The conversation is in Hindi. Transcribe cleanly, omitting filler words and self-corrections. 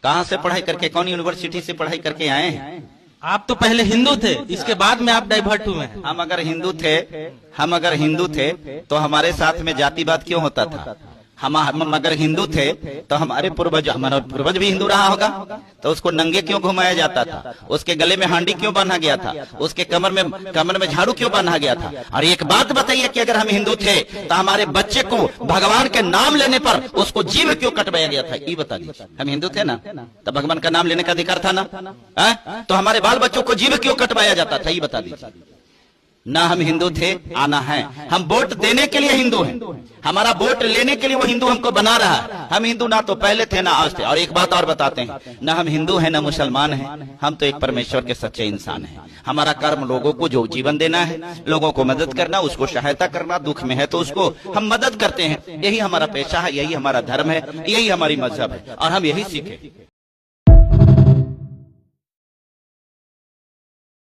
कहाँ से पढ़ाई करके, कौन यूनिवर्सिटी से पढ़ाई करके आए हैं? आप तो पहले हिंदू थे, इसके बाद में आप डाइवर्ट हुए। हम अगर हिंदू थे तो हमारे साथ में जातिवाद क्यों होता था? हम अगर हिंदू थे तो हमारा पूर्वज भी हिंदू रहा होगा, तो उसको नंगे क्यों घुमाया जाता था? उसके गले में हांडी क्यों बांधा गया था? उसके कमर में झाड़ू क्यों बांधा गया था? और एक बात बताइए कि अगर हम हिंदू थे तो हमारे बच्चे को भगवान के नाम लेने पर उसको जीभ क्यों कटवाया गया था? ये बता दीजिए। हम हिंदू थे ना, तो भगवान का नाम लेने का अधिकार था ना? तो हमारे बाल बच्चों को जीभ क्यों कटवाया जाता था? ये बता दीजिए ना। हम हिंदू थे, आना है। हम वोट देने के लिए हिंदू हैं, हमारा वोट लेने के लिए वो हिंदू हमको बना रहा है। हम हिंदू ना तो पहले थे ना आज थे। और एक बात और बताते हैं, ना हम हिंदू हैं ना मुसलमान हैं, हम तो एक परमेश्वर के सच्चे इंसान हैं। हमारा कर्म लोगों को जो जीवन देना है, लोगों को मदद करना, उसको सहायता करना, दुख में है तो उसको हम मदद करते हैं। यही हमारा पेशा है, यही हमारा धर्म है, यही हमारी मजहब है और हम यही सीखे।